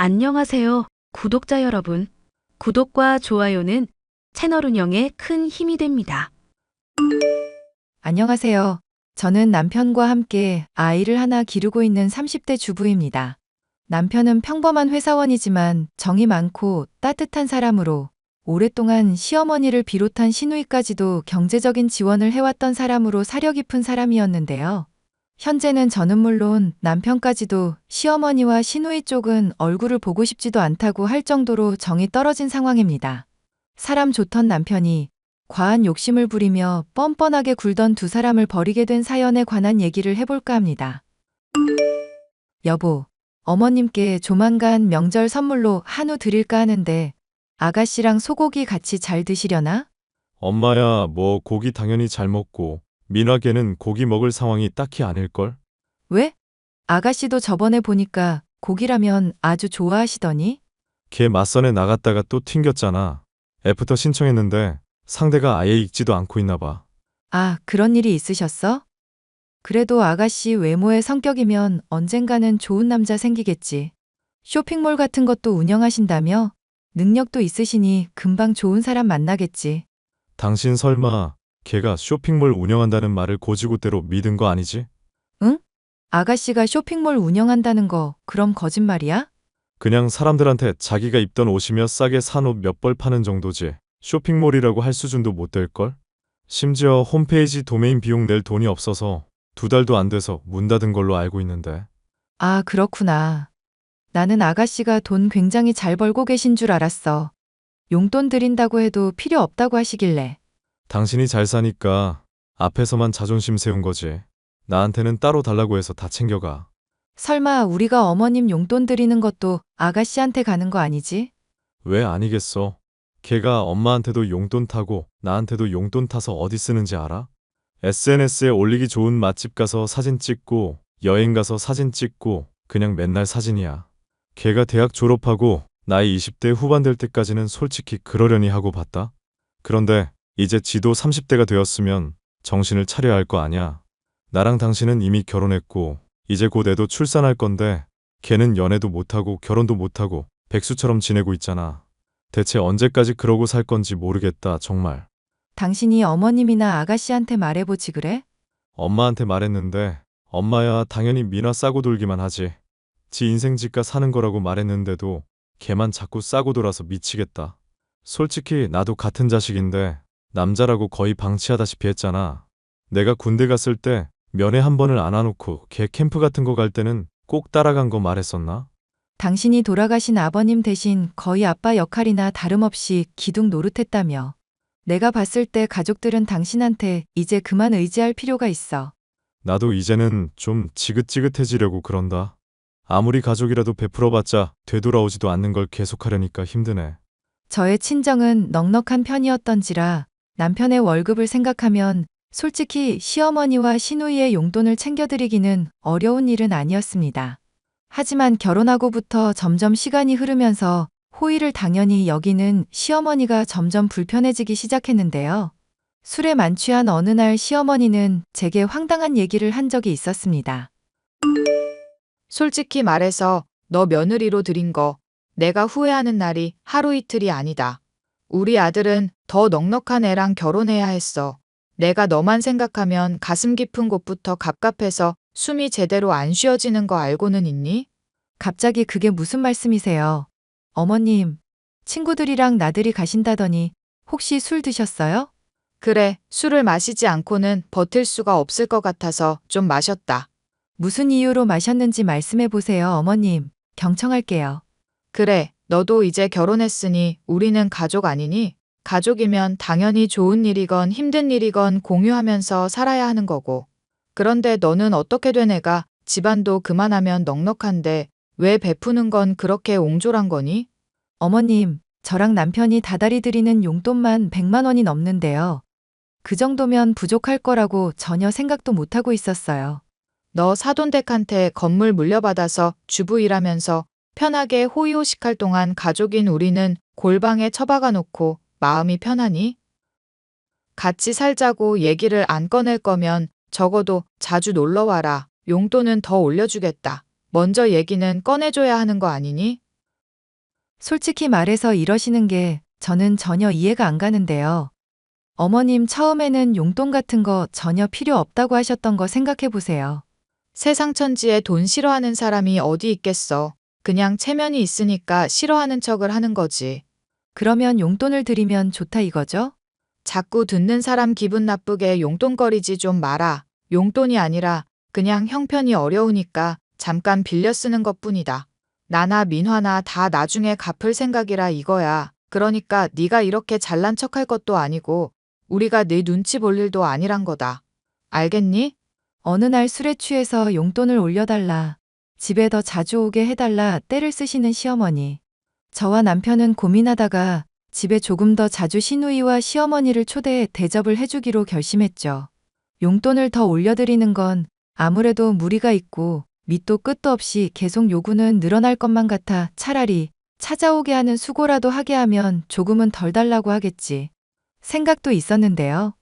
안녕하세요, 구독자 여러분. 구독과 좋아요는 채널 운영에 큰 힘이 됩니다. 안녕하세요. 저는 남편과 함께 아이를 하나 기르고 있는 30대 주부입니다. 남편은 평범한 회사원이지만 정이 많고 따뜻한 사람으로 오랫동안 시어머니를 비롯한 시누이까지도 경제적인 지원을 해왔던 사람으로 사려 깊은 사람이었는데요. 현재는 저는 물론 남편까지도 시어머니와 시누이 쪽은 얼굴을 보고 싶지도 않다고 할 정도로 정이 떨어진 상황입니다. 사람 좋던 남편이 과한 욕심을 부리며 뻔뻔하게 굴던 두 사람을 버리게 된 사연에 관한 얘기를 해볼까 합니다. 여보, 어머님께 조만간 명절 선물로 한우 드릴까 하는데 아가씨랑 소고기 같이 잘 드시려나? 엄마야, 뭐 고기 당연히 잘 먹고 민화 걔는 고기 먹을 상황이 딱히 아닐걸? 왜? 아가씨도 저번에 보니까 고기라면 아주 좋아하시더니? 걔 맞선에 나갔다가 또 튕겼잖아. 애프터 신청했는데 상대가 아예 읽지도 않고 있나 봐. 아, 그런 일이 있으셨어? 그래도 아가씨 외모의 성격이면 언젠가는 좋은 남자 생기겠지. 쇼핑몰 같은 것도 운영하신다며? 능력도 있으시니 금방 좋은 사람 만나겠지. 당신 설마 걔가 쇼핑몰 운영한다는 말을 고지고대로 믿은 거 아니지? 응? 아가씨가 쇼핑몰 운영한다는 거 그럼 거짓말이야? 그냥 사람들한테 자기가 입던 옷이며 싸게 산 옷 몇 벌 파는 정도지. 쇼핑몰이라고 할 수준도 못 될걸? 심지어 홈페이지 도메인 비용 낼 돈이 없어서 2달도 안 돼서 문 닫은 걸로 알고 있는데. 아, 그렇구나. 나는 아가씨가 돈 굉장히 잘 벌고 계신 줄 알았어. 용돈 드린다고 해도 필요 없다고 하시길래. 당신이 잘 사니까 앞에서만 자존심 세운 거지. 나한테는 따로 달라고 해서 다 챙겨가. 설마 우리가 어머님 용돈 드리는 것도 아가씨한테 가는 거 아니지? 왜 아니겠어? 걔가 엄마한테도 용돈 타고 나한테도 용돈 타서 어디 쓰는지 알아? SNS에 올리기 좋은 맛집 가서 사진 찍고 여행 가서 사진 찍고 그냥 맨날 사진이야. 걔가 대학 졸업하고 나이 20대 후반 될 때까지는 솔직히 그러려니 하고 봤다. 그런데 이제 지도 30대가 되었으면 정신을 차려야 할 거 아냐. 나랑 당신은 이미 결혼했고 이제 곧 애도 출산할 건데 걔는 연애도 못하고 결혼도 못하고 백수처럼 지내고 있잖아. 대체 언제까지 그러고 살 건지 모르겠다, 정말. 당신이 어머님이나 아가씨한테 말해보지 그래? 엄마한테 말했는데 엄마야 당연히 미나 싸고 돌기만 하지. 지 인생 지가 사는 거라고 말했는데도 걔만 자꾸 싸고 돌아서 미치겠다. 솔직히 나도 같은 자식인데 남자라고 거의 방치하다시피 했잖아. 내가 군대 갔을 때 면회 한 번을 안 와놓고 걔 캠프 같은 거 갈 때는 꼭 따라간 거 말했었나? 당신이 돌아가신 아버님 대신 거의 아빠 역할이나 다름없이 기둥 노릇했다며. 내가 봤을 때 가족들은 당신한테 이제 그만 의지할 필요가 있어. 나도 이제는 좀 지긋지긋해지려고 그런다. 아무리 가족이라도 베풀어봤자 되돌아오지도 않는 걸 계속하려니까 힘드네. 저의 친정은 넉넉한 편이었던지라 남편의 월급을 생각하면 솔직히 시어머니와 시누이의 용돈을 챙겨드리기는 어려운 일은 아니었습니다. 하지만 결혼하고부터 점점 시간이 흐르면서 호의를 당연히 여기는 시어머니가 점점 불편해지기 시작했는데요. 술에 만취한 어느 날 시어머니는 제게 황당한 얘기를 한 적이 있었습니다. 솔직히 말해서 너 며느리로 들인 거 내가 후회하는 날이 하루 이틀이 아니다. 우리 아들은 더 넉넉한 애랑 결혼해야 했어. 내가 너만 생각하면 가슴 깊은 곳부터 갑갑해서 숨이 제대로 안 쉬어지는 거 알고는 있니? 갑자기 그게 무슨 말씀이세요? 어머님, 친구들이랑 나들이 가신다더니 혹시 술 드셨어요? 그래, 술을 마시지 않고는 버틸 수가 없을 것 같아서 좀 마셨다. 무슨 이유로 마셨는지 말씀해 보세요, 어머님. 경청할게요. 그래, 너도 이제 결혼했으니 우리는 가족 아니니? 가족이면 당연히 좋은 일이건 힘든 일이건 공유하면서 살아야 하는 거고. 그런데 너는 어떻게 된 애가 집안도 그만하면 넉넉한데 왜 베푸는 건 그렇게 옹졸한 거니? 어머님, 저랑 남편이 다달이 드리는 용돈만 100만 원이 넘는데요. 그 정도면 부족할 거라고 전혀 생각도 못하고 있었어요. 너 사돈댁한테 건물 물려받아서 주부 일하면서 편하게 호의호식할 동안 가족인 우리는 골방에 처박아 놓고 마음이 편하니? 같이 살자고 얘기를 안 꺼낼 거면 적어도 자주 놀러 와라. 용돈은 더 올려주겠다. 먼저 얘기는 꺼내줘야 하는 거 아니니? 솔직히 말해서 이러시는 게 저는 전혀 이해가 안 가는데요. 어머님 처음에는 용돈 같은 거 전혀 필요 없다고 하셨던 거 생각해 보세요. 세상 천지에 돈 싫어하는 사람이 어디 있겠어. 그냥 체면이 있으니까 싫어하는 척을 하는 거지. 그러면 용돈을 드리면 좋다 이거죠? 자꾸 듣는 사람 기분 나쁘게 용돈거리지 좀 마라. 용돈이 아니라 그냥 형편이 어려우니까 잠깐 빌려 쓰는 것뿐이다. 나나 민화나 다 나중에 갚을 생각이라 이거야. 그러니까 네가 이렇게 잘난 척할 것도 아니고 우리가 네 눈치 볼 일도 아니란 거다. 알겠니? 어느 날 술에 취해서 용돈을 올려달라. 집에 더 자주 오게 해달라 떼를 쓰시는 시어머니. 저와 남편은 고민하다가 집에 조금 더 자주 시누이와 시어머니를 초대해 대접을 해주기로 결심했죠. 용돈을 더 올려드리는 건 아무래도 무리가 있고 밑도 끝도 없이 계속 요구는 늘어날 것만 같아 차라리 찾아오게 하는 수고라도 하게 하면 조금은 덜 달라고 하겠지. 생각도 있었는데요.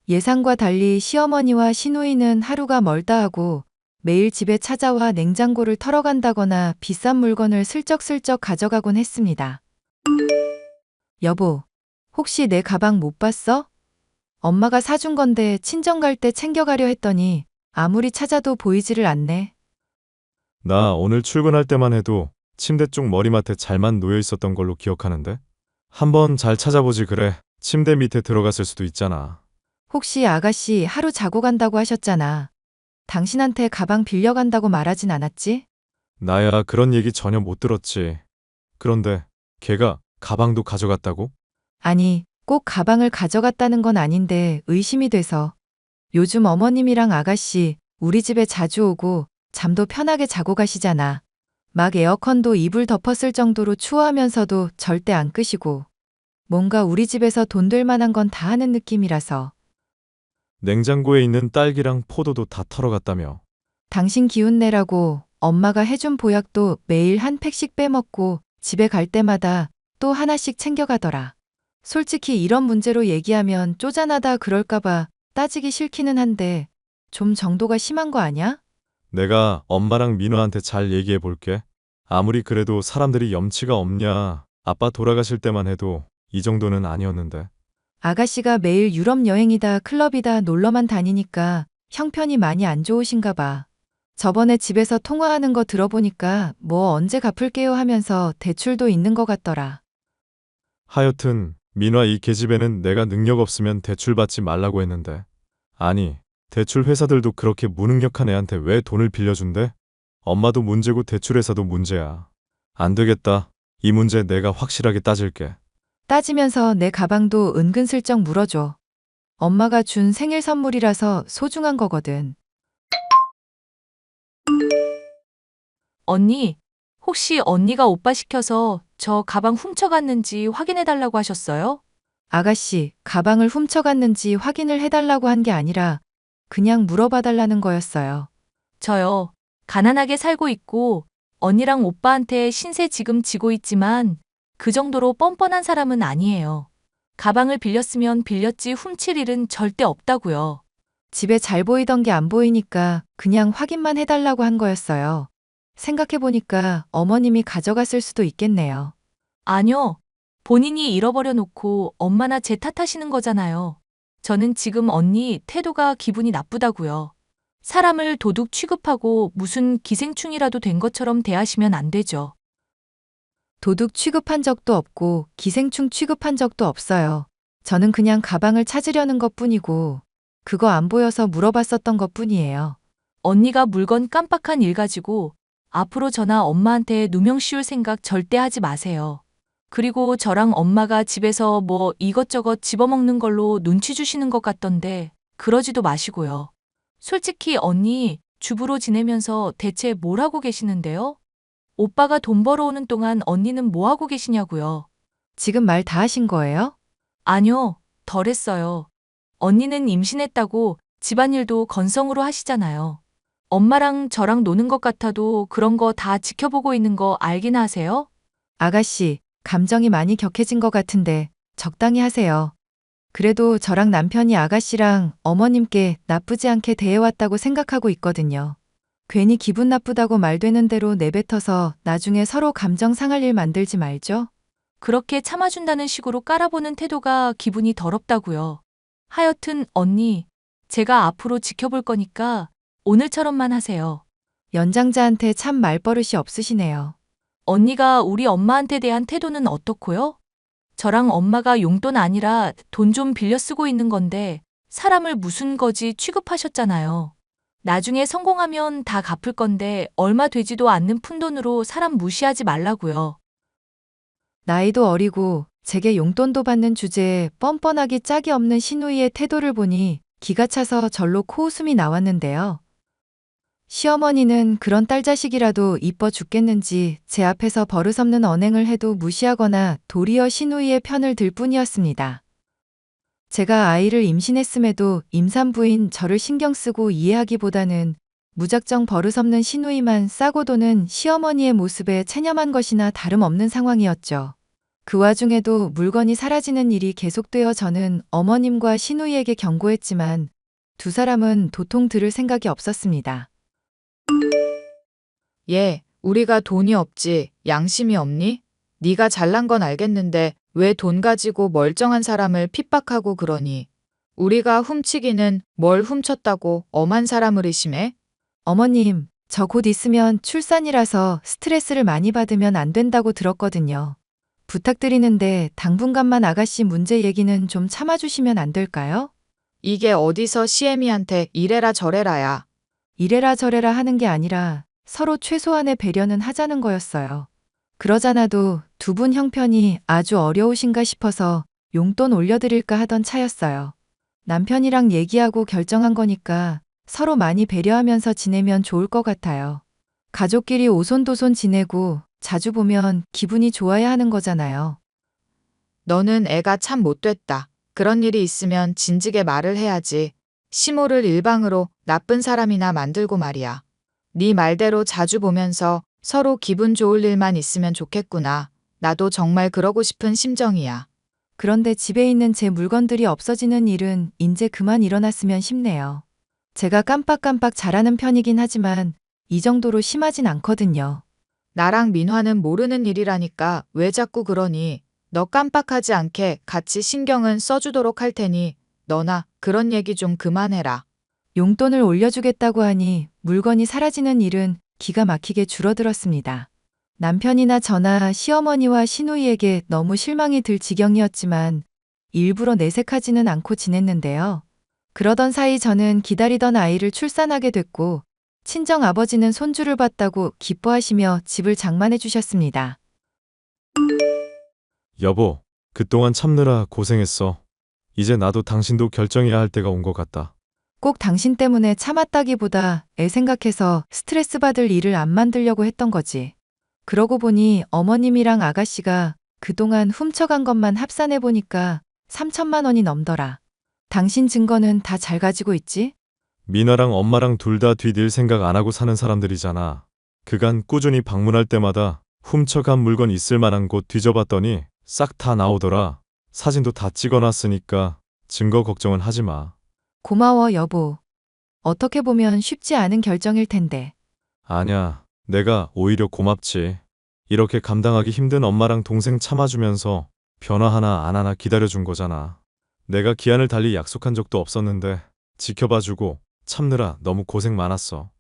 예상과 달리 시어머니와 시누이는 하루가 멀다 하고 매일 집에 찾아와 냉장고를 털어간다거나 비싼 물건을 슬쩍슬쩍 가져가곤 했습니다. 여보, 혹시 내 가방 못 봤어? 엄마가 사준 건데 친정 갈 때 챙겨가려 했더니 아무리 찾아도 보이지를 않네. 나 오늘 출근할 때만 해도 침대 쪽 머리맡에 잘만 놓여 있었던 걸로 기억하는데? 한번 잘 찾아보지 그래. 침대 밑에 들어갔을 수도 있잖아. 혹시 아가씨 하루 자고 간다고 하셨잖아. 당신한테 가방 빌려간다고 말하진 않았지? 나야 그런 얘기 전혀 못 들었지. 그런데 걔가 가방도 가져갔다고? 아니, 꼭 가방을 가져갔다는 건 아닌데 의심이 돼서. 요즘 어머님이랑 아가씨 우리 집에 자주 오고 잠도 편하게 자고 가시잖아. 막 에어컨도 이불 덮었을 정도로 추워하면서도 절대 안 끄시고. 뭔가 우리 집에서 돈 될 만한 건 다 하는 느낌이라서. 냉장고에 있는 딸기랑 포도도 다 털어갔다며. 당신 기운 내라고 엄마가 해준 보약도 매일 한 팩씩 빼먹고 집에 갈 때마다 또 하나씩 챙겨가더라. 솔직히 이런 문제로 얘기하면 쪼잔하다 그럴까봐 따지기 싫기는 한데 좀 정도가 심한 거 아냐? 내가 엄마랑 민호한테 잘 얘기해 볼게. 아무리 그래도 사람들이 염치가 없냐. 아빠 돌아가실 때만 해도 이 정도는 아니었는데. 아가씨가 매일 유럽 여행이다 클럽이다 놀러만 다니니까 형편이 많이 안 좋으신가 봐. 저번에 집에서 통화하는 거 들어보니까 뭐 언제 갚을게요 하면서 대출도 있는 것 같더라. 하여튼 민화 이 계집애는 내가 능력 없으면 대출 받지 말라고 했는데. 아니, 대출 회사들도 그렇게 무능력한 애한테 왜 돈을 빌려준대? 엄마도 문제고 대출 회사도 문제야. 안 되겠다. 이 문제 내가 확실하게 따질게. 따지면서 내 가방도 은근슬쩍 물어줘. 엄마가 준 생일 선물이라서 소중한 거거든. 언니, 혹시 언니가 오빠 시켜서 저 가방 훔쳐갔는지 확인해달라고 하셨어요? 아가씨, 가방을 훔쳐갔는지 확인을 해달라고 한 게 아니라 그냥 물어봐달라는 거였어요. 저요, 가난하게 살고 있고 언니랑 오빠한테 신세 지금 지고 있지만 그 정도로 뻔뻔한 사람은 아니에요. 가방을 빌렸으면 빌렸지 훔칠 일은 절대 없다고요. 집에 잘 보이던 게 안 보이니까 그냥 확인만 해달라고 한 거였어요. 생각해보니까 어머님이 가져갔을 수도 있겠네요. 아니요, 본인이 잃어버려 놓고 엄마나 제 탓하시는 거잖아요. 저는 지금 언니 태도가 기분이 나쁘다고요. 사람을 도둑 취급하고 무슨 기생충이라도 된 것처럼 대하시면 안 되죠. 도둑 취급한 적도 없고 기생충 취급한 적도 없어요. 저는 그냥 가방을 찾으려는 것뿐이고 그거 안 보여서 물어봤었던 것뿐이에요. 언니가 물건 깜빡한 일 가지고 앞으로 저나 엄마한테 누명 씌울 생각 절대 하지 마세요. 그리고 저랑 엄마가 집에서 뭐 이것저것 집어먹는 걸로 눈치 주시는 것 같던데 그러지도 마시고요. 솔직히 언니 주부로 지내면서 대체 뭘 하고 계시는데요? 오빠가 돈 벌어오는 동안 언니는 뭐 하고 계시냐고요? 지금 말 다 하신 거예요? 아니요, 덜 했어요. 언니는 임신했다고 집안일도 건성으로 하시잖아요. 엄마랑 저랑 노는 것 같아도 그런 거 다 지켜보고 있는 거 알긴 하세요? 아가씨, 감정이 많이 격해진 것 같은데 적당히 하세요. 그래도 저랑 남편이 아가씨랑 어머님께 나쁘지 않게 대해왔다고 생각하고 있거든요. 괜히 기분 나쁘다고 말 되는 대로 내뱉어서 나중에 서로 감정 상할 일 만들지 말죠. 그렇게 참아준다는 식으로 깔아보는 태도가 기분이 더럽다고요. 하여튼 언니, 제가 앞으로 지켜볼 거니까 오늘처럼만 하세요. 연장자한테 참 말버릇이 없으시네요. 언니가 우리 엄마한테 대한 태도는 어떻고요? 저랑 엄마가 용돈 아니라 돈 좀 빌려 쓰고 있는 건데 사람을 무슨 거지 취급하셨잖아요. 나중에 성공하면 다 갚을 건데 얼마 되지도 않는 푼돈으로 사람 무시하지 말라고요. 나이도 어리고 제게 용돈도 받는 주제에 뻔뻔하기 짝이 없는 시누이의 태도를 보니 기가 차서 절로 코웃음이 나왔는데요. 시어머니는 그런 딸 자식이라도 이뻐 죽겠는지 제 앞에서 버릇없는 언행을 해도 무시하거나 도리어 시누이의 편을 들 뿐이었습니다. 제가 아이를 임신했음에도 임산부인 저를 신경 쓰고 이해하기보다는 무작정 버릇없는 시누이만 싸고 도는 시어머니의 모습에 체념한 것이나 다름없는 상황이었죠. 그 와중에도 물건이 사라지는 일이 계속되어 저는 어머님과 시누이에게 경고했지만 두 사람은 도통 들을 생각이 없었습니다. 얘, 우리가 돈이 없지 양심이 없니? 네가 잘난 건 알겠는데 왜 돈 가지고 멀쩡한 사람을 핍박하고 그러니? 우리가 훔치기는 뭘 훔쳤다고 엄한 사람을 의심해? 어머님, 저 곧 있으면 출산이라서 스트레스를 많이 받으면 안 된다고 들었거든요. 부탁드리는데 당분간만 아가씨 문제 얘기는 좀 참아주시면 안 될까요? 이게 어디서 시애미한테 이래라 저래라야. 이래라 저래라 하는 게 아니라 서로 최소한의 배려는 하자는 거였어요. 그러잖아도 두 분 형편이 아주 어려우신가 싶어서 용돈 올려드릴까 하던 차였어요. 남편이랑 얘기하고 결정한 거니까 서로 많이 배려하면서 지내면 좋을 것 같아요. 가족끼리 오손도손 지내고 자주 보면 기분이 좋아야 하는 거잖아요. 너는 애가 참 못됐다. 그런 일이 있으면 진즉에 말을 해야지. 시모를 일방으로 나쁜 사람이나 만들고 말이야. 네 말대로 자주 보면서 서로 기분 좋을 일만 있으면 좋겠구나. 나도 정말 그러고 싶은 심정이야. 그런데 집에 있는 제 물건들이 없어지는 일은 이제 그만 일어났으면 싶네요. 제가 깜빡깜빡 잘하는 편이긴 하지만 이 정도로 심하진 않거든요. 나랑 민화는 모르는 일이라니까 왜 자꾸 그러니? 너 깜빡하지 않게 같이 신경은 써주도록 할 테니 너나 그런 얘기 좀 그만해라. 용돈을 올려주겠다고 하니 물건이 사라지는 일은 기가 막히게 줄어들었습니다. 남편이나 저나 시어머니와 시누이에게 너무 실망이 들 지경이었지만 일부러 내색하지는 않고 지냈는데요. 그러던 사이 저는 기다리던 아이를 출산하게 됐고 친정 아버지는 손주를 봤다고 기뻐하시며 집을 장만해 주셨습니다. 여보, 그동안 참느라 고생했어. 이제 나도 당신도 결정해야 할 때가 온 것 같다. 꼭 당신 때문에 참았다기보다 애 생각해서 스트레스 받을 일을 안 만들려고 했던 거지. 그러고 보니 어머님이랑 아가씨가 그동안 훔쳐간 것만 합산해 보니까 3천만 원이 넘더라. 당신 증거는 다 잘 가지고 있지? 미나랑 엄마랑 둘 다 뒤딜 생각 안 하고 사는 사람들이잖아. 그간 꾸준히 방문할 때마다 훔쳐간 물건 있을 만한 곳 뒤져봤더니 싹 다 나오더라. 사진도 다 찍어놨으니까 증거 걱정은 하지 마. 고마워, 여보. 어떻게 보면 쉽지 않은 결정일 텐데. 아냐, 내가 오히려 고맙지. 이렇게 감당하기 힘든 엄마랑 동생 참아주면서 변화 하나 안 하나 기다려준 거잖아. 내가 기한을 달리 약속한 적도 없었는데 지켜봐주고 참느라 너무 고생 많았어.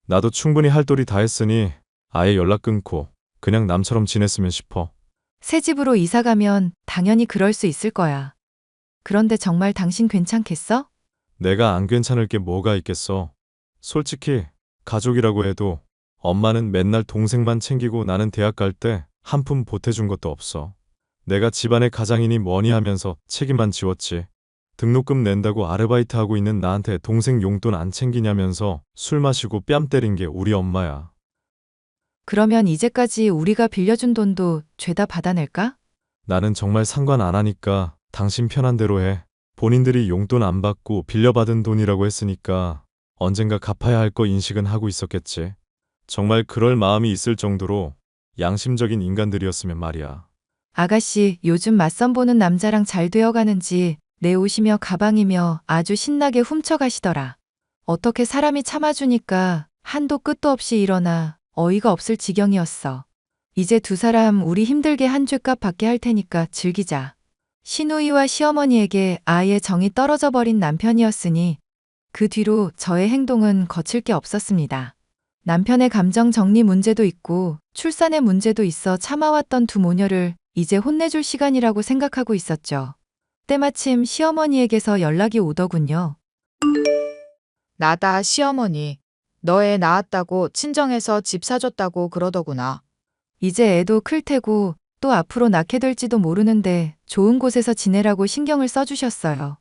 나도 충분히 할 도리 다 했으니 아예 연락 끊고 그냥 남처럼 지냈으면 싶어. 새 집으로 이사 가면 당연히 그럴 수 있을 거야. 그런데 정말 당신 괜찮겠어? 내가 안 괜찮을 게 뭐가 있겠어. 솔직히 가족이라고 해도 엄마는 맨날 동생만 챙기고 나는 대학 갈 때 한 푼 보태준 것도 없어. 내가 집안의 가장이니 뭐니 하면서 책임만 지웠지. 등록금 낸다고 아르바이트하고 있는 나한테 동생 용돈 안 챙기냐면서 술 마시고 뺨 때린 게 우리 엄마야. 그러면 이제까지 우리가 빌려준 돈도 죄다 받아낼까? 나는 정말 상관 안 하니까 당신 편한 대로 해. 본인들이 용돈 안 받고 빌려받은 돈이라고 했으니까 언젠가 갚아야 할 거 인식은 하고 있었겠지. 정말 그럴 마음이 있을 정도로 양심적인 인간들이었으면 말이야. 아가씨, 요즘 맞선 보는 남자랑 잘 되어가는지 내 옷이며 가방이며 아주 신나게 훔쳐가시더라. 어떻게 사람이 참아주니까 한도 끝도 없이 일어나 어이가 없을 지경이었어. 이제 두 사람 우리 힘들게 한 죗값 받게 할 테니까 즐기자. 시누이와 시어머니에게 아예 정이 떨어져 버린 남편이었으니 그 뒤로 저의 행동은 거칠 게 없었습니다. 남편의 감정 정리 문제도 있고 출산의 문제도 있어 참아왔던 두 모녀를 이제 혼내줄 시간이라고 생각하고 있었죠. 때마침 시어머니에게서 연락이 오더군요. 나다 시어머니. 너 애 낳았다고 친정에서 집 사줬다고 그러더구나. 이제 애도 클 테고 또 앞으로 낳게 될지도 모르는데 좋은 곳에서 지내라고 신경을 써주셨어요.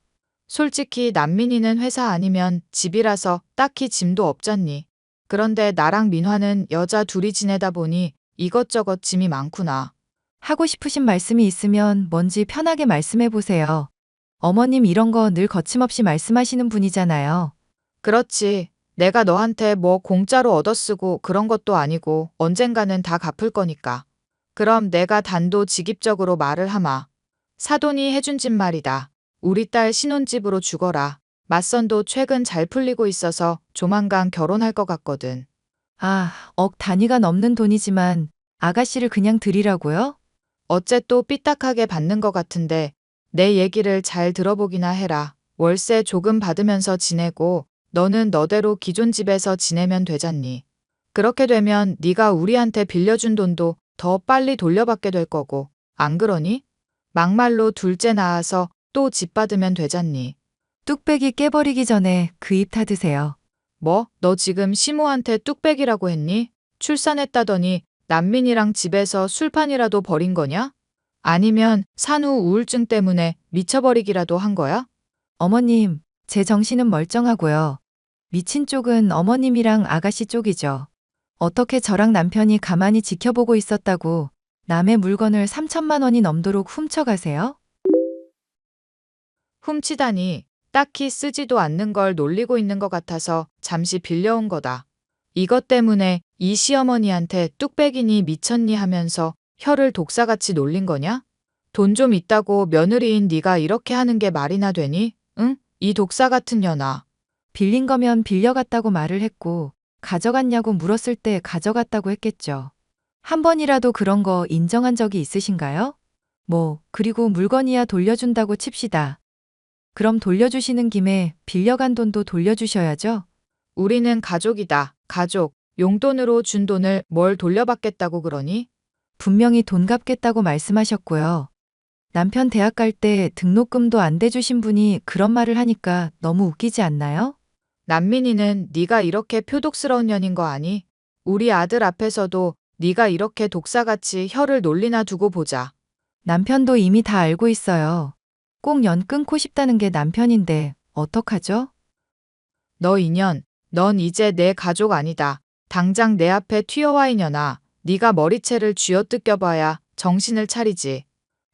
솔직히 난민이는 회사 아니면 집이라서 딱히 짐도 없잖니. 그런데 나랑 민화는 여자 둘이 지내다 보니 이것저것 짐이 많구나. 하고 싶으신 말씀이 있으면 뭔지 편하게 말씀해 보세요. 어머님 이런 거 늘 거침없이 말씀하시는 분이잖아요. 그렇지. 내가 너한테 뭐 공짜로 얻어쓰고 그런 것도 아니고 언젠가는 다 갚을 거니까. 그럼 내가 단도직입적으로 말을 하마. 사돈이 해준 집 말이다. 우리 딸 신혼집으로 주거라. 맞선도 최근 잘 풀리고 있어서 조만간 결혼할 것 같거든. 아, 억 단위가 넘는 돈이지만 아가씨를 그냥 드리라고요? 어째 또 삐딱하게 받는 것 같은데 내 얘기를 잘 들어보기나 해라. 월세 조금 받으면서 지내고 너는 너대로 기존 집에서 지내면 되잖니. 그렇게 되면 네가 우리한테 빌려준 돈도 더 빨리 돌려받게 될 거고. 안 그러니? 막말로 둘째 낳아서 또 집 받으면 되잖니. 뚝배기 깨버리기 전에 그 입 닫으세요. 뭐? 너 지금 시모한테 뚝배기라고 했니? 출산했다더니 난민이랑 집에서 술판이라도 벌인 거냐? 아니면 산후 우울증 때문에 미쳐버리기라도 한 거야? 어머님, 제 정신은 멀쩡하고요. 미친 쪽은 어머님이랑 아가씨 쪽이죠. 어떻게 저랑 남편이 가만히 지켜보고 있었다고 남의 물건을 3천만 원이 넘도록 훔쳐가세요? 훔치다니 딱히 쓰지도 않는 걸 놀리고 있는 것 같아서 잠시 빌려온 거다. 이것 때문에 이 시어머니한테 뚝배기니 미쳤니 하면서 혀를 독사같이 놀린 거냐? 돈 좀 있다고 며느리인 네가 이렇게 하는 게 말이나 되니? 응? 이 독사 같은 년아. 빌린 거면 빌려갔다고 말을 했고 가져갔냐고 물었을 때 가져갔다고 했겠죠. 한 번이라도 그런 거 인정한 적이 있으신가요? 그리고 물건이야 돌려준다고 칩시다. 그럼 돌려주시는 김에 빌려간 돈도 돌려주셔야죠? 우리는 가족이다. 가족. 용돈으로 준 돈을 뭘 돌려받겠다고 그러니? 분명히 돈 갚겠다고 말씀하셨고요. 남편 대학 갈 때 등록금도 안 대주신 분이 그런 말을 하니까 너무 웃기지 않나요? 난민이는 네가 이렇게 표독스러운 년인 거 아니? 우리 아들 앞에서도 네가 이렇게 독사같이 혀를 놀리나 두고 보자. 남편도 이미 다 알고 있어요. 꼭 연 끊고 싶다는 게 남편인데 어떡하죠? 너 이년, 넌 이제 내 가족 아니다. 당장 내 앞에 튀어와 이년아. 네가 머리채를 쥐어뜯겨봐야 정신을 차리지.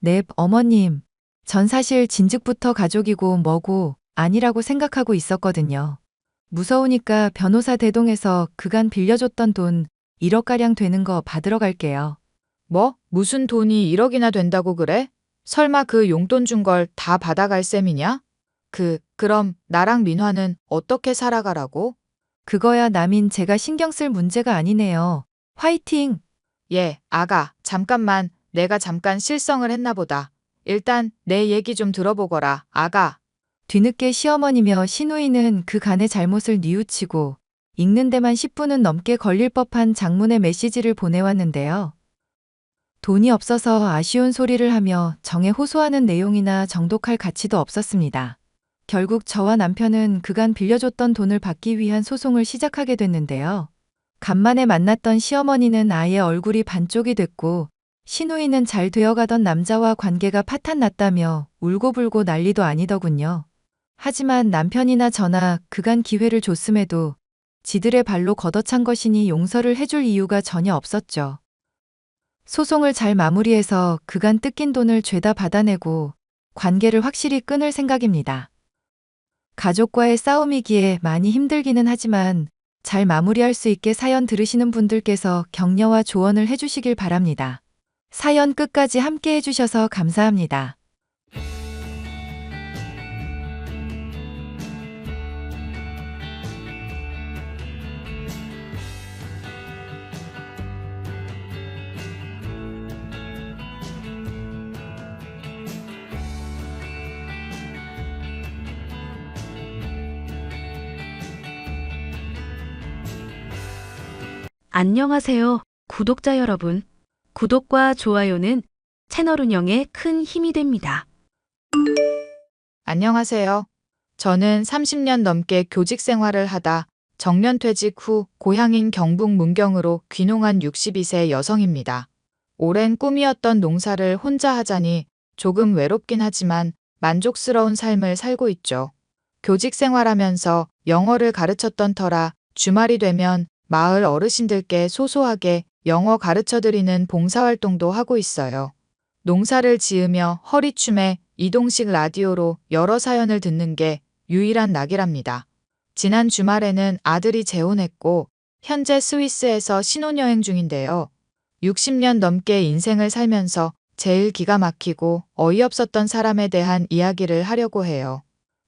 네, 어머님. 전 사실 진즉부터 가족이고 뭐고 아니라고 생각하고 있었거든요. 무서우니까 변호사 대동해서 그간 빌려줬던 돈 1억가량 되는 거 받으러 갈게요. 뭐? 무슨 돈이 1억이나 된다고 그래? 설마 그 용돈 준 걸 다 받아갈 셈이냐? 그럼 나랑 민화는 어떻게 살아가라고? 그거야 남인 제가 신경 쓸 문제가 아니네요. 화이팅! 예, 아가, 잠깐만. 내가 잠깐 실성을 했나 보다. 일단 내 얘기 좀 들어보거라, 아가. 뒤늦게 시어머니며 시누이는 그간의 잘못을 뉘우치고 읽는 데만 10분은 넘게 걸릴 법한 장문의 메시지를 보내왔는데요. 돈이 없어서 아쉬운 소리를 하며 정에 호소하는 내용이나 정독할 가치도 없었습니다. 결국 저와 남편은 그간 빌려줬던 돈을 받기 위한 소송을 시작하게 됐는데요. 간만에 만났던 시어머니는 아예 얼굴이 반쪽이 됐고 시누이는 잘 되어가던 남자와 관계가 파탄났다며 울고불고 난리도 아니더군요. 하지만 남편이나 저나 그간 기회를 줬음에도 지들의 발로 걷어찬 것이니 용서를 해줄 이유가 전혀 없었죠. 소송을 잘 마무리해서 그간 뜯긴 돈을 죄다 받아내고 관계를 확실히 끊을 생각입니다. 가족과의 싸움이기에 많이 힘들기는 하지만 잘 마무리할 수 있게 사연 들으시는 분들께서 격려와 조언을 해주시길 바랍니다. 사연 끝까지 함께 해주셔서 감사합니다. 안녕하세요, 구독자 여러분. 구독과 좋아요는 채널 운영에 큰 힘이 됩니다. 안녕하세요. 저는 30년 넘게 교직 생활을 하다 정년퇴직 후 고향인 경북 문경으로 귀농한 62세 여성입니다. 오랜 꿈이었던 농사를 혼자 하자니 조금 외롭긴 하지만 만족스러운 삶을 살고 있죠. 교직 생활하면서 영어를 가르쳤던 터라 주말이 되면 마을 어르신들께 소소하게 영어 가르쳐드리는 봉사활동도 하고 있어요. 농사를 지으며 허리춤에 이동식 라디오로 여러 사연을 듣는 게 유일한 낙이랍니다. 지난 주말에는 아들이 재혼했고 현재 스위스에서 신혼여행 중인데요. 60년 넘게 인생을 살면서 제일 기가 막히고 어이없었던 사람에 대한 이야기를 하려고 해요.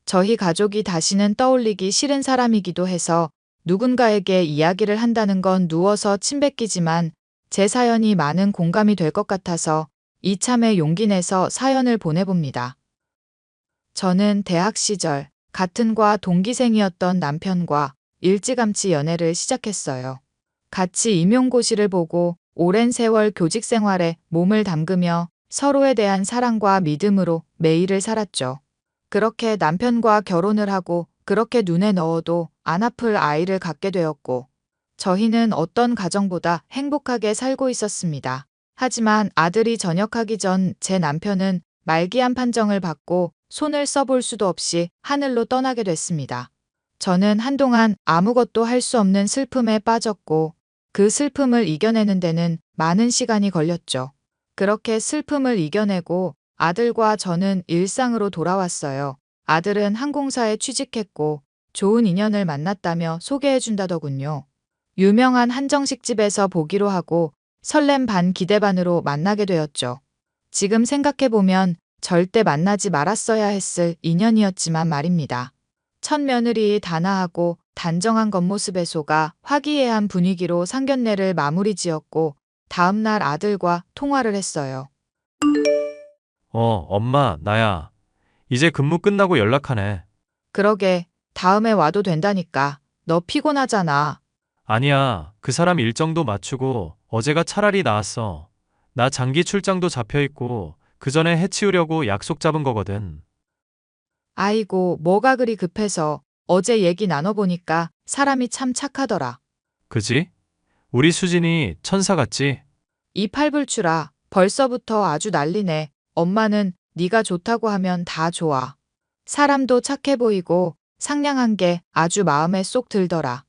저희 가족이 다시는 떠올리기 싫은 사람이기도 해서 누군가에게 이야기를 한다는 건 누워서 침 뱉기지만 제 사연이 많은 공감이 될 것 같아서 이참에 용기 내서 사연을 보내봅니다. 저는 대학 시절 같은 과 동기생이었던 남편과 일찌감치 연애를 시작했어요. 같이 임용고시를 보고 오랜 세월 교직 생활에 몸을 담그며 서로에 대한 사랑과 믿음으로 매일을 살았죠. 그렇게 남편과 결혼을 하고 그렇게 눈에 넣어도 안 아플 아이를 갖게 되었고 저희는 어떤 가정보다 행복하게 살고 있었습니다. 하지만 아들이 전역하기 전 제 남편은 말기암 판정을 받고 손을 써볼 수도 없이 하늘로 떠나게 됐습니다. 저는 한동안 아무것도 할 수 없는 슬픔에 빠졌고 그 슬픔을 이겨내는 데는 많은 시간이 걸렸죠. 그렇게 슬픔을 이겨내고 아들과 저는 일상으로 돌아왔어요. 아들은 항공사에 취직했고 좋은 인연을 만났다며 소개해준다더군요. 유명한 한정식집에서 보기로 하고 설렘 반 기대 반으로 만나게 되었죠. 지금 생각해보면 절대 만나지 말았어야 했을 인연이었지만 말입니다. 첫 며느리의 단아하고 단정한 겉모습에 속아 화기애애한 분위기로 상견례를 마무리 지었고 다음날 아들과 통화를 했어요. 엄마, 나야. 이제 근무 끝나고 연락하네. 그러게, 다음에 와도 된다니까. 너 피곤하잖아. 아니야, 그 사람 일정도 맞추고 어제가 차라리 나았어. 나 장기 출장도 잡혀있고 그 전에 해치우려고 약속 잡은 거거든. 아이고, 뭐가 그리 급해서. 어제 얘기 나눠보니까 사람이 참 착하더라. 그지? 우리 수진이 천사 같지? 이 팔불출아, 벌써부터 아주 난리네. 엄마는 네가 좋다고 하면 다 좋아. 사람도 착해 보이고 상냥한 게 아주 마음에 쏙 들더라.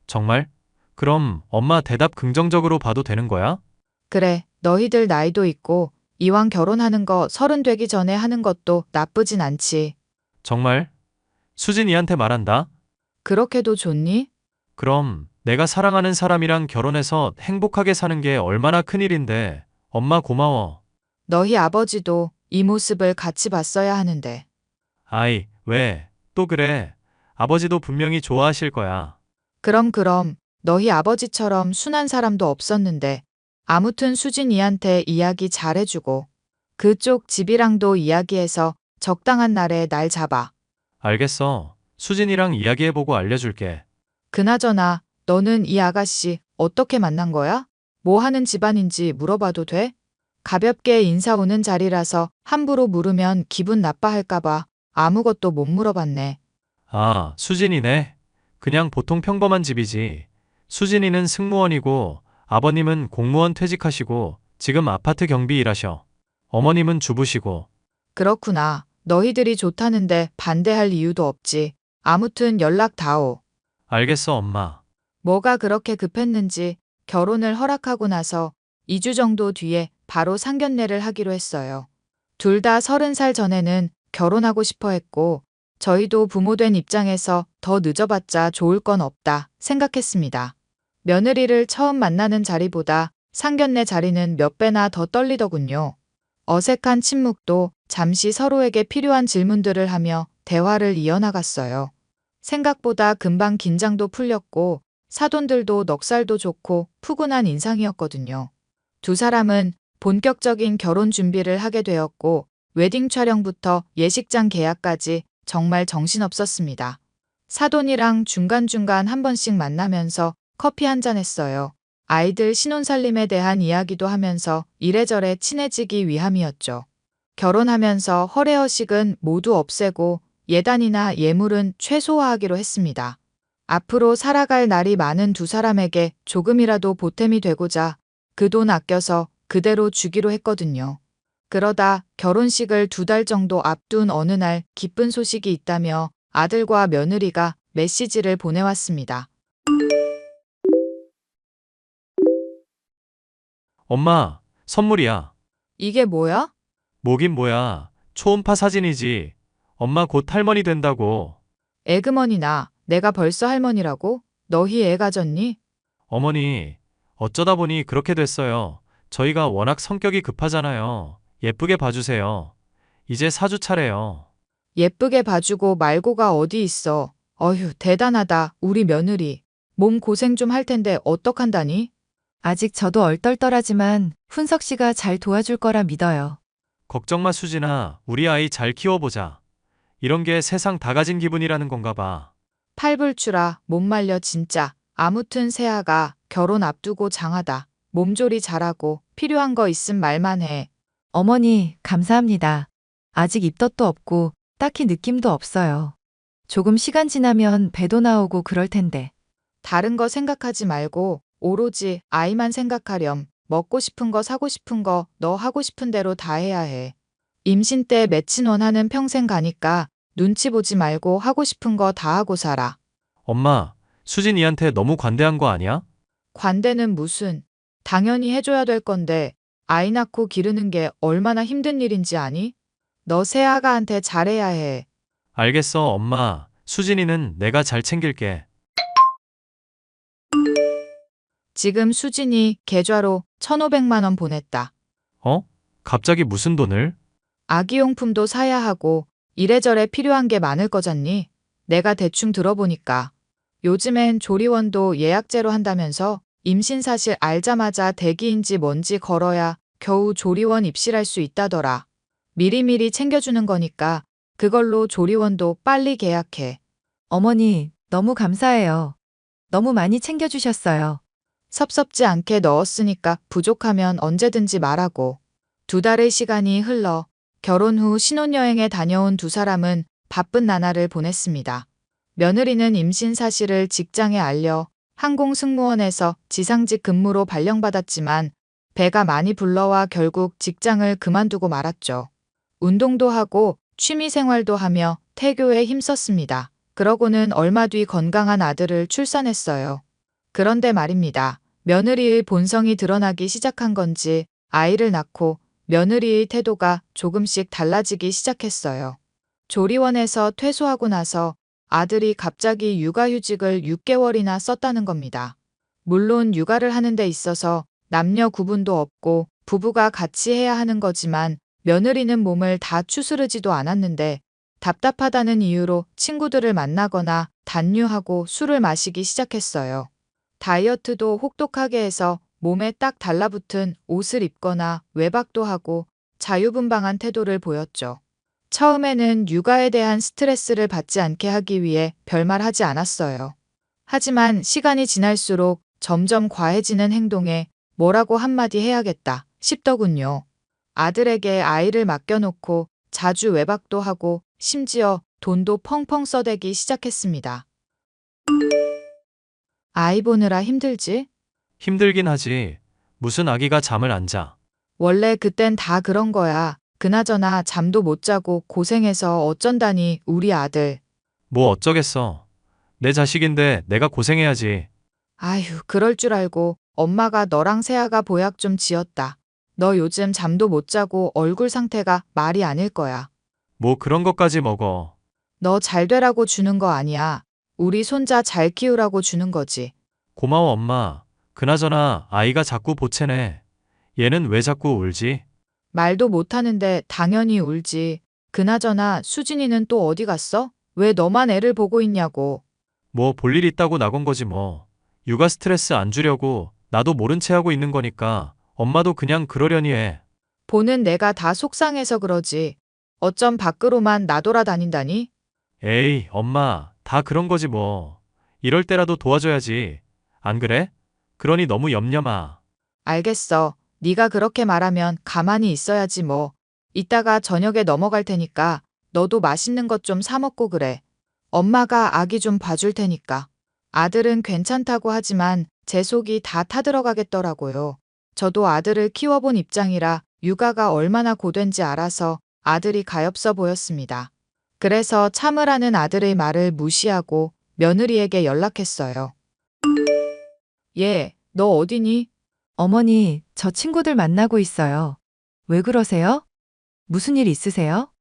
정말? 그럼 엄마 대답 긍정적으로 봐도 되는 거야? 그래, 너희들 나이도 있고 이왕 결혼하는 거 30 되기 전에 하는 것도 나쁘진 않지. 정말? 수진이한테 말한다? 그렇게도 좋니? 그럼 내가 사랑하는 사람이랑 결혼해서 행복하게 사는 게 얼마나 큰일인데. 엄마 고마워. 너희 아버지도 이 모습을 같이 봤어야 하는데. 아이, 왜? 또 그래. 아버지도 분명히 좋아하실 거야. 그럼 너희 아버지처럼 순한 사람도 없었는데 아무튼 수진이한테 이야기 잘해주고 그쪽 집이랑도 이야기해서 적당한 날에 날 잡아. 알겠어. 수진이랑 이야기해보고 알려줄게. 그나저나 너는 이 아가씨 어떻게 만난 거야? 뭐 하는 집안인지 물어봐도 돼? 가볍게 인사 오는 자리라서 함부로 물으면 기분 나빠할까봐 아무것도 못 물어봤네. 아, 수진이네. 그냥 보통 평범한 집이지. 수진이는 승무원이고 아버님은 공무원 퇴직하시고 지금 아파트 경비 일하셔. 어머님은 주부시고. 그렇구나. 너희들이 좋다는데 반대할 이유도 없지. 아무튼 연락 다오. 알겠어, 엄마. 뭐가 그렇게 급했는지 결혼을 허락하고 나서 2주 정도 뒤에 바로 상견례를 하기로 했어요. 둘 다 30살 전에는 결혼하고 싶어 했고 저희도 부모된 입장에서 더 늦어봤자 좋을 건 없다 생각했습니다. 며느리를 처음 만나는 자리보다 상견례 자리는 몇 배나 더 떨리더군요. 어색한 침묵도 잠시 서로에게 필요한 질문들을 하며 대화를 이어나갔어요. 생각보다 금방 긴장도 풀렸고 사돈들도 넉살도 좋고 푸근한 인상이었거든요. 두 사람은 본격적인 결혼 준비를 하게 되었고 웨딩 촬영부터 예식장 계약까지 정말 정신없었습니다. 사돈이랑 중간중간 한 번씩 만나면서 커피 한잔 했어요. 아이들 신혼살림에 대한 이야기도 하면서 이래저래 친해지기 위함이었죠. 결혼하면서 허례허식은 모두 없애고 예단이나 예물은 최소화하기로 했습니다. 앞으로 살아갈 날이 많은 두 사람에게 조금이라도 보탬이 되고자 그 돈 아껴서 그대로 주기로 했거든요. 그러다 결혼식을 2달 정도 앞둔 어느 날 기쁜 소식이 있다며 아들과 며느리가 메시지를 보내왔습니다. 엄마, 선물이야. 이게 뭐야? 뭐긴 뭐야. 초음파 사진이지. 엄마 곧 할머니 된다고. 에그머니나 내가 벌써 할머니라고? 너희 애 가졌니? 어머니, 어쩌다 보니 그렇게 됐어요. 저희가 워낙 성격이 급하잖아요. 예쁘게 봐주세요. 이제 4주 차래요. 예쁘게 봐주고 말고가 어디 있어. 어휴, 대단하다. 우리 며느리. 몸 고생 좀 할 텐데 어떡한다니? 아직 저도 얼떨떨하지만 훈석 씨가 잘 도와줄 거라 믿어요. 걱정 마, 수진아. 우리 아이 잘 키워보자. 이런 게 세상 다 가진 기분이라는 건가 봐. 팔불출아, 못 말려 진짜. 아무튼 세아가 결혼 앞두고 장하다. 몸조리 잘하고 필요한 거 있음 말만 해. 어머니, 감사합니다. 아직 입덧도 없고 딱히 느낌도 없어요. 조금 시간 지나면 배도 나오고 그럴 텐데. 다른 거 생각하지 말고 오로지 아이만 생각하렴. 먹고 싶은 거 사고 싶은 거 너 하고 싶은 대로 다 해야 해. 임신 때 맺힌 원하는 평생 가니까 눈치 보지 말고 하고 싶은 거 다 하고 살아. 엄마, 수진이한테 너무 관대한 거 아니야? 관대는 무슨. 당연히 해줘야 될 건데 아이 낳고 기르는 게 얼마나 힘든 일인지 아니? 너 새아가한테 잘해야 해. 알겠어, 엄마. 수진이는 내가 잘 챙길게. 지금 수진이 계좌로 1,500만 원 보냈다. 어? 갑자기 무슨 돈을? 아기용품도 사야 하고 이래저래 필요한 게 많을 거잖니? 내가 대충 들어보니까. 요즘엔 조리원도 예약제로 한다면서 임신 사실 알자마자 대기인지 뭔지 걸어야 겨우 조리원 입실할 수 있다더라. 미리미리 챙겨주는 거니까 그걸로 조리원도 빨리 계약해. 어머니, 너무 감사해요. 너무 많이 챙겨주셨어요. 섭섭지 않게 넣었으니까 부족하면 언제든지 말하고. 2달의 시간이 흘러 결혼 후 신혼여행에 다녀온 두 사람은 바쁜 나날을 보냈습니다. 며느리는 임신 사실을 직장에 알려 항공승무원에서 지상직 근무로 발령받았지만 배가 많이 불러와 결국 직장을 그만두고 말았죠. 운동도 하고 취미생활도 하며 태교에 힘썼습니다. 그러고는 얼마 뒤 건강한 아들을 출산했어요. 그런데 말입니다. 며느리의 본성이 드러나기 시작한 건지 아이를 낳고 며느리의 태도가 조금씩 달라지기 시작했어요. 조리원에서 퇴소하고 나서 아들이 갑자기 육아휴직을 6개월이나 썼다는 겁니다. 물론 육아를 하는 데 있어서 남녀 구분도 없고 부부가 같이 해야 하는 거지만 며느리는 몸을 다 추스르지도 않았는데 답답하다는 이유로 친구들을 만나거나 단류하고 술을 마시기 시작했어요. 다이어트도 혹독하게 해서 몸에 딱 달라붙은 옷을 입거나 외박도 하고 자유분방한 태도를 보였죠. 처음에는 육아에 대한 스트레스를 받지 않게 하기 위해 별말 하지 않았어요. 하지만 시간이 지날수록 점점 과해지는 행동에 뭐라고 한마디 해야겠다 싶더군요. 아들에게 아이를 맡겨놓고 자주 외박도 하고 심지어 돈도 펑펑 써대기 시작했습니다. 아이 보느라 힘들지? 힘들긴 하지. 무슨 아기가 잠을 안 자. 원래 그땐 다 그런 거야. 그나저나 잠도 못 자고 고생해서 어쩐다니 우리 아들. 뭐 어쩌겠어. 내 자식인데 내가 고생해야지. 아휴, 그럴 줄 알고 엄마가 너랑 세아가 보약 좀 지었다. 너 요즘 잠도 못 자고 얼굴 상태가 말이 아닐 거야. 뭐 그런 것까지 먹어. 너 잘 되라고 주는 거 아니야. 우리 손자 잘 키우라고 주는 거지. 고마워, 엄마. 그나저나 아이가 자꾸 보채네. 얘는 왜 자꾸 울지? 말도 못하는데 당연히 울지. 그나저나 수진이는 또 어디 갔어? 왜 너만 애를 보고 있냐고. 뭐 볼 일 있다고 나간 거지 뭐. 육아 스트레스 안 주려고 나도 모른 채 하고 있는 거니까 엄마도 그냥 그러려니 해. 보는 내가 다 속상해서 그러지. 어쩜 밖으로만 나돌아다닌다니? 에이, 엄마. 다 그런 거지 뭐. 이럴 때라도 도와줘야지. 안 그래? 그러니 너무 염려마. 알겠어. 네가 그렇게 말하면 가만히 있어야지 뭐. 이따가 저녁에 넘어갈 테니까 너도 맛있는 것 좀 사 먹고 그래. 엄마가 아기 좀 봐줄 테니까. 아들은 괜찮다고 하지만 제 속이 다 타들어가겠더라고요. 저도 아들을 키워본 입장이라 육아가 얼마나 고된지 알아서 아들이 가엾어 보였습니다. 그래서 참으라는 아들의 말을 무시하고 며느리에게 연락했어요. 너 어디니? 어머니, 저 친구들 만나고 있어요. 왜 그러세요? 무슨 일 있으세요?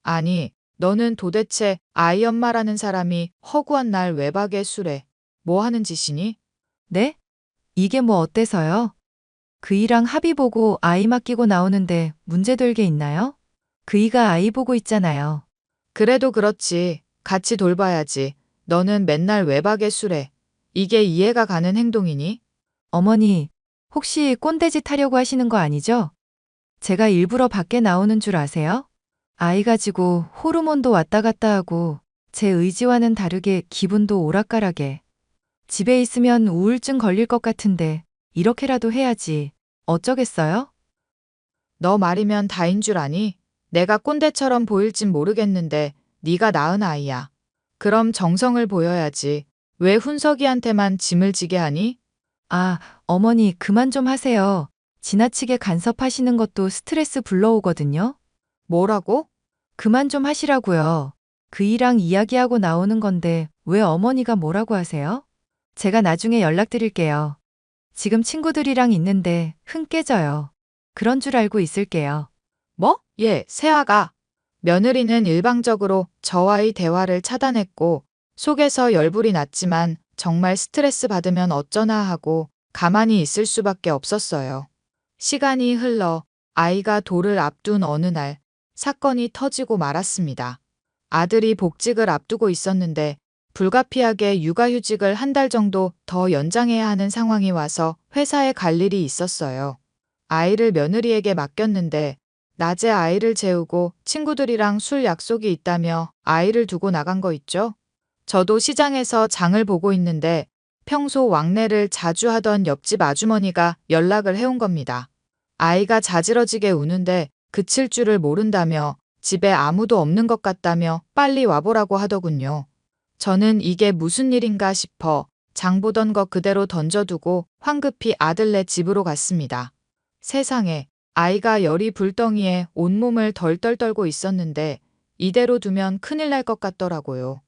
아니, 너는 도대체 아이 엄마라는 사람이 허구한 날 외박에 술에 뭐 하는 짓이니? 네? 이게 뭐 어때서요? 그이랑 합의 보고 아이 맡기고 나오는데 문제될 게 있나요? 그이가 아이 보고 있잖아요. 그래도 그렇지. 같이 돌봐야지. 너는 맨날 외박에 술에. 이게 이해가 가는 행동이니? 어머니, 혹시 꼰대짓 하려고 하시는 거 아니죠? 제가 일부러 밖에 나오는 줄 아세요? 아이 가지고 호르몬도 왔다 갔다 하고 제 의지와는 다르게 기분도 오락가락해. 집에 있으면 우울증 걸릴 것 같은데 이렇게라도 해야지. 어쩌겠어요? 너 말이면 다인 줄 아니? 내가 꼰대처럼 보일진 모르겠는데 네가 낳은 아이야. 그럼 정성을 보여야지. 왜 훈석이한테만 짐을 지게 하니? 아, 어머니 그만 좀 하세요. 지나치게 간섭하시는 것도 스트레스 불러오거든요. 뭐라고? 그만 좀 하시라고요. 그이랑 이야기하고 나오는 건데 왜 어머니가 뭐라고 하세요? 제가 나중에 연락드릴게요. 지금 친구들이랑 있는데 흥 깨져요. 그런 줄 알고 있을게요. 뭐? 세아가. 며느리는 일방적으로 저와의 대화를 차단했고 속에서 열불이 났지만 정말 스트레스 받으면 어쩌나 하고 가만히 있을 수밖에 없었어요. 시간이 흘러 아이가 돌을 앞둔 어느 날 사건이 터지고 말았습니다. 아들이 복직을 앞두고 있었는데 불가피하게 육아휴직을 한 달 정도 더 연장해야 하는 상황이 와서 회사에 갈 일이 있었어요. 아이를 며느리에게 맡겼는데 낮에 아이를 재우고 친구들이랑 술 약속이 있다며 아이를 두고 나간 거 있죠? 저도 시장에서 장을 보고 있는데 평소 왕래를 자주 하던 옆집 아주머니가 연락을 해온 겁니다. 아이가 자지러지게 우는데 그칠 줄을 모른다며 집에 아무도 없는 것 같다며 빨리 와보라고 하더군요. 저는 이게 무슨 일인가 싶어 장 보던 거 그대로 던져두고 황급히 아들네 집으로 갔습니다. 세상에, 아이가 열이 불덩이에 온몸을 덜덜 떨고 있었는데 이대로 두면 큰일 날 것 같더라고요.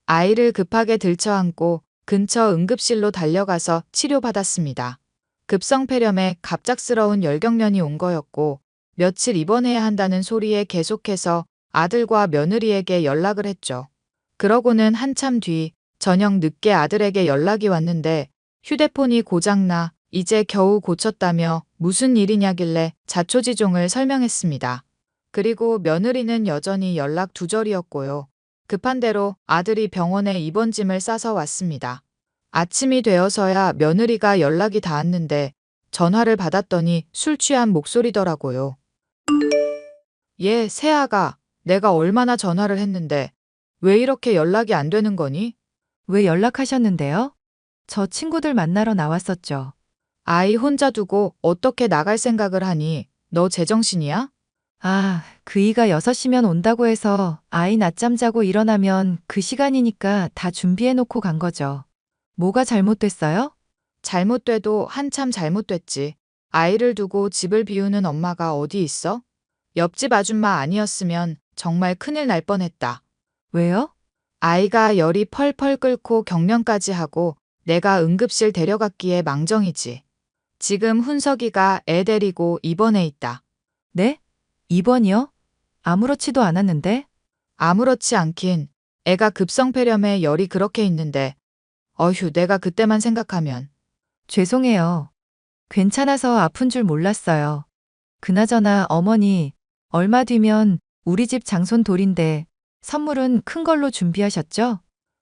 아이를 급하게 들쳐안고 근처 응급실로 달려가서 치료받았습니다. 급성폐렴에 갑작스러운 열경련이 온 거였고 며칠 입원해야 한다는 소리에 계속해서 아들과 며느리에게 연락을 했죠. 그러고는 한참 뒤 저녁 늦게 아들에게 연락이 왔는데 휴대폰이 고장나 이제 겨우 고쳤다며 무슨 일이냐길래 자초지종을 설명했습니다. 그리고 며느리는 여전히 연락 두절이었고요. 급한 대로 아들이 병원에 입원짐을 싸서 왔습니다. 아침이 되어서야 며느리가 연락이 닿았는데 전화를 받았더니 술 취한 목소리더라고요. 세아가, 내가 얼마나 전화를 했는데 왜 이렇게 연락이 안 되는 거니? 왜 연락하셨는데요? 저 친구들 만나러 나왔었죠. 아이 혼자 두고 어떻게 나갈 생각을 하니? 너 제정신이야? 아, 그이가 6시면 온다고 해서 아이 낮잠 자고 일어나면 그 시간이니까 다 준비해놓고 간 거죠. 뭐가 잘못됐어요? 잘못돼도 한참 잘못됐지. 아이를 두고 집을 비우는 엄마가 어디 있어? 옆집 아줌마 아니었으면 정말 큰일 날 뻔했다. 왜요? 아이가 열이 펄펄 끓고 경련까지 하고 내가 응급실 데려갔기에 망정이지. 지금 훈석이가 애 데리고 입원해 있다. 네? 입원이요? 아무렇지도 않았는데? 아무렇지 않긴. 애가 급성폐렴에 열이 그렇게 있는데. 어휴, 내가 그때만 생각하면. 죄송해요. 괜찮아서 아픈 줄 몰랐어요. 그나저나 어머니, 얼마 뒤면 우리 집 장손 돌인데 선물은 큰 걸로 준비하셨죠?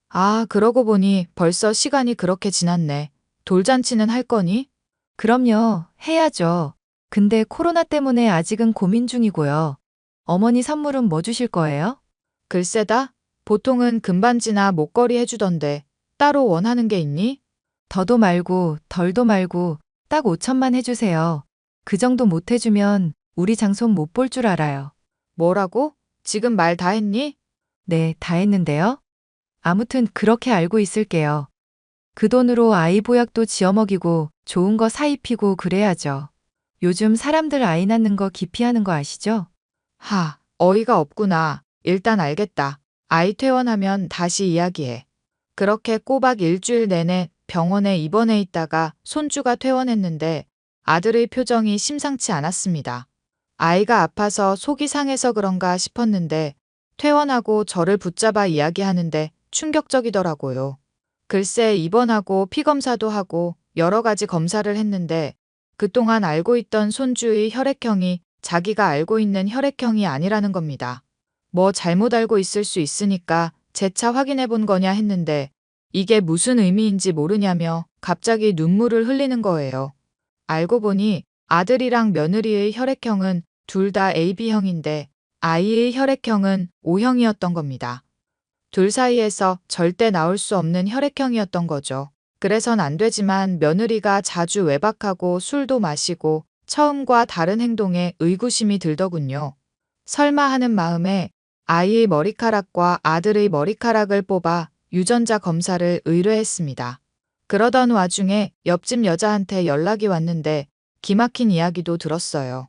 아, 그러고 보니 벌써 시간이 그렇게 지났네. 돌잔치는 할 거니? 그럼요, 해야죠. 근데 코로나 때문에 아직은 고민 중이고요. 어머니 선물은 뭐 주실 거예요? 글쎄다. 보통은 금반지나 목걸이 해주던데 따로 원하는 게 있니? 더도 말고 덜도 말고 딱 5천만 해주세요. 그 정도 못 해주면 우리 장손 못 볼 줄 알아요. 뭐라고? 지금 말 다 했니? 네, 다 했는데요. 아무튼 그렇게 알고 있을게요. 그 돈으로 아이 보약도 지어 먹이고 좋은 거 사 입히고 그래야죠. 요즘 사람들 아이 낳는 거 기피하는 거 아시죠? 하, 어이가 없구나. 일단 알겠다. 아이 퇴원하면 다시 이야기해. 그렇게 꼬박 일주일 내내 병원에 입원해 있다가 손주가 퇴원했는데 아들의 표정이 심상치 않았습니다. 아이가 아파서 속이 상해서 그런가 싶었는데 퇴원하고 저를 붙잡아 이야기하는데 충격적이더라고요. 글쎄 입원하고 피검사도 하고 여러 가지 검사를 했는데 그동안 알고 있던 손주의 혈액형이 자기가 알고 있는 혈액형이 아니라는 겁니다. 뭐 잘못 알고 있을 수 있으니까 재차 확인해 본 거냐 했는데 이게 무슨 의미인지 모르냐며 갑자기 눈물을 흘리는 거예요. 알고 보니 아들이랑 며느리의 혈액형은 둘 다 AB형인데 아이의 혈액형은 O형이었던 겁니다. 둘 사이에서 절대 나올 수 없는 혈액형이었던 거죠. 그래선 안 되지만 며느리가 자주 외박하고 술도 마시고 처음과 다른 행동에 의구심이 들더군요. 설마 하는 마음에 아이의 머리카락과 아들의 머리카락을 뽑아 유전자 검사를 의뢰했습니다. 그러던 와중에 옆집 여자한테 연락이 왔는데 기막힌 이야기도 들었어요.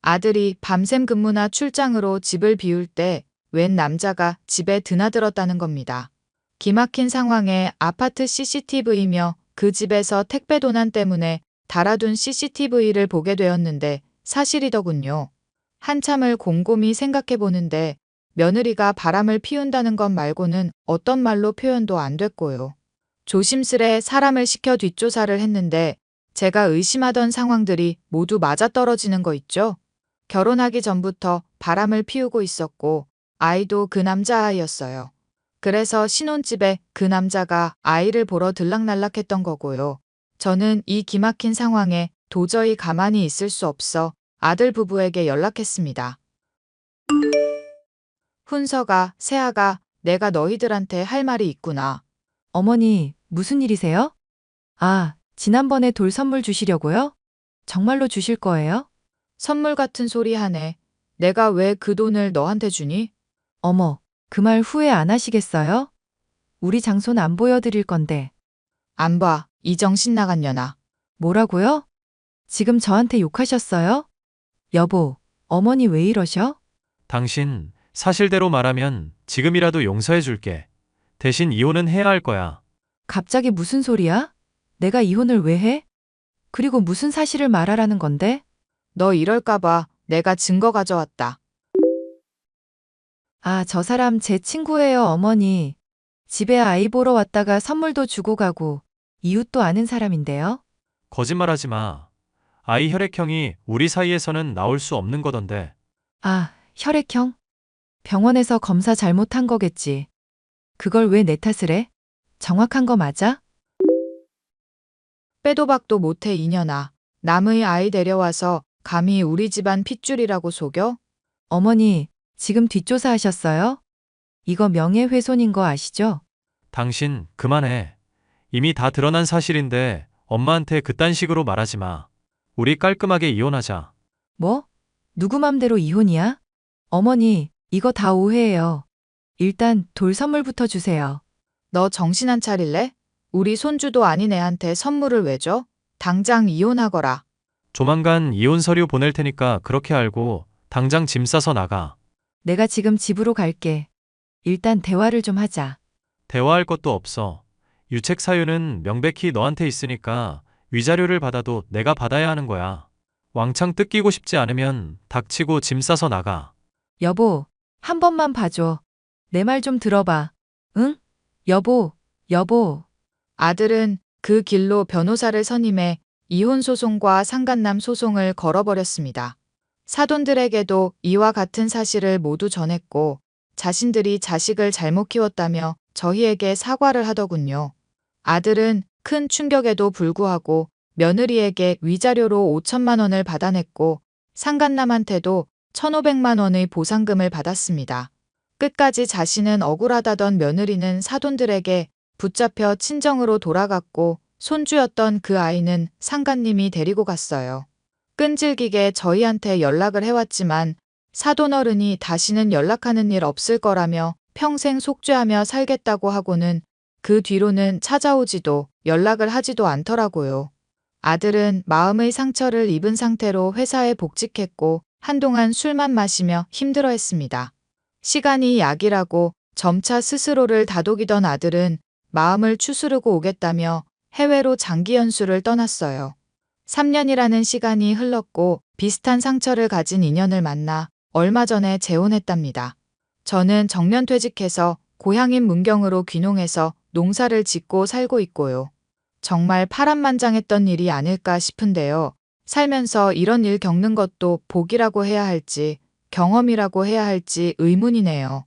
아들이 밤샘 근무나 출장으로 집을 비울 때 웬 남자가 집에 드나들었다는 겁니다. 기막힌 상황에 아파트 CCTV며 그 집에서 택배 도난 때문에 달아둔 CCTV를 보게 되었는데 사실이더군요. 한참을 곰곰이 생각해 보는데 며느리가 바람을 피운다는 것 말고는 어떤 말로 표현도 안 됐고요. 조심스레 사람을 시켜 뒷조사를 했는데 제가 의심하던 상황들이 모두 맞아떨어지는 거 있죠? 결혼하기 전부터 바람을 피우고 있었고 아이도 그 남자아이였어요. 그래서 신혼집에 그 남자가 아이를 보러 들락날락했던 거고요. 저는 이 기막힌 상황에 도저히 가만히 있을 수 없어 아들 부부에게 연락했습니다. 훈서가, 세아가, 내가 너희들한테 할 말이 있구나. 어머니, 무슨 일이세요? 아, 지난번에 돌 선물 주시려고요? 정말로 주실 거예요? 선물 같은 소리 하네. 내가 왜 그 돈을 너한테 주니? 어머, 그 말 후회 안 하시겠어요? 우리 장손 안 보여드릴 건데. 안 봐, 이 정신 나간 년아. 뭐라고요? 지금 저한테 욕하셨어요? 여보, 어머니 왜 이러셔? 당신 사실대로 말하면 지금이라도 용서해 줄게. 대신 이혼은 해야 할 거야. 갑자기 무슨 소리야? 내가 이혼을 왜 해? 그리고 무슨 사실을 말하라는 건데? 너 이럴까봐 내가 증거 가져왔다. 아, 저 사람 제 친구예요, 어머니. 집에 아이 보러 왔다가 선물도 주고 가고, 이웃도 아는 사람인데요. 거짓말하지 마. 아이 혈액형이 우리 사이에서는 나올 수 없는 거던데. 아, 혈액형? 병원에서 검사 잘못한 거겠지. 그걸 왜 내 탓을 해? 정확한 거 맞아? 빼도 박도 못해 이년아. 남의 아이 데려와서 감히 우리 집안 핏줄이라고 속여? 어머니, 지금 뒷조사하셨어요? 이거 명예훼손인 거 아시죠? 당신 그만해. 이미 다 드러난 사실인데 엄마한테 그딴 식으로 말하지 마. 우리 깔끔하게 이혼하자. 뭐? 누구 맘대로 이혼이야? 어머니, 이거 다 오해예요. 일단 돌 선물부터 주세요. 너 정신 안 차릴래? 우리 손주도 아닌 애한테 선물을 왜 줘? 당장 이혼하거라. 조만간 이혼 서류 보낼 테니까 그렇게 알고 당장 짐 싸서 나가. 내가 지금 집으로 갈게. 일단 대화를 좀 하자. 대화할 것도 없어. 유책 사유는 명백히 너한테 있으니까 위자료를 받아도 내가 받아야 하는 거야. 왕창 뜯기고 싶지 않으면 닥치고 짐 싸서 나가. 여보, 한 번만 봐줘. 내 말 좀 들어봐. 응? 여보, 여보. 아들은 그 길로 변호사를 선임해 이혼 소송과 상간남 소송을 걸어버렸습니다. 사돈들에게도 이와 같은 사실을 모두 전했고 자신들이 자식을 잘못 키웠다며 저희에게 사과를 하더군요. 아들은 큰 충격에도 불구하고 며느리에게 위자료로 5천만 원을 받아냈고 상간남한테도 1,500만 원의 보상금을 받았습니다. 끝까지 자신은 억울하다던 며느리는 사돈들에게 붙잡혀 친정으로 돌아갔고 손주였던 그 아이는 상가님이 데리고 갔어요. 끈질기게 저희한테 연락을 해왔지만 사돈어른이 다시는 연락하는 일 없을 거라며 평생 속죄하며 살겠다고 하고는 그 뒤로는 찾아오지도 연락을 하지도 않더라고요. 아들은 마음의 상처를 입은 상태로 회사에 복직했고 한동안 술만 마시며 힘들어했습니다. 시간이 약이라고 점차 스스로를 다독이던 아들은 마음을 추스르고 오겠다며 해외로 장기 연수를 떠났어요. 3년이라는 시간이 흘렀고 비슷한 상처를 가진 인연을 만나 얼마 전에 재혼했답니다. 저는 정년퇴직해서 고향인 문경으로 귀농해서 농사를 짓고 살고 있고요. 정말 파란만장했던 일이 아닐까 싶은데요. 살면서 이런 일 겪는 것도 복이라고 해야 할지 경험이라고 해야 할지 의문이네요.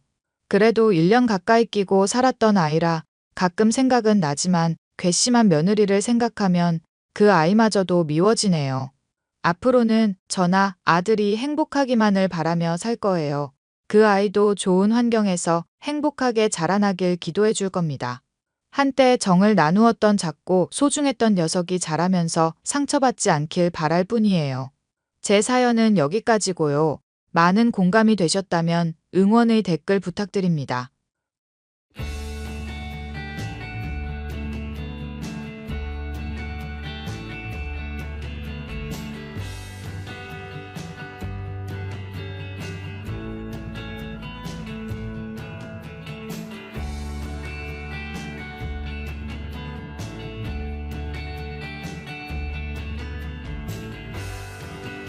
그래도 1년 가까이 끼고 살았던 아이라 가끔 생각은 나지만 괘씸한 며느리를 생각하면 그 아이마저도 미워지네요. 앞으로는 저나 아들이 행복하기만을 바라며 살 거예요. 그 아이도 좋은 환경에서 행복하게 자라나길 기도해 줄 겁니다. 한때 정을 나누었던 작고 소중했던 녀석이 자라면서 상처받지 않길 바랄 뿐이에요. 제 사연은 여기까지고요. 많은 공감이 되셨다면 응원의 댓글 부탁드립니다.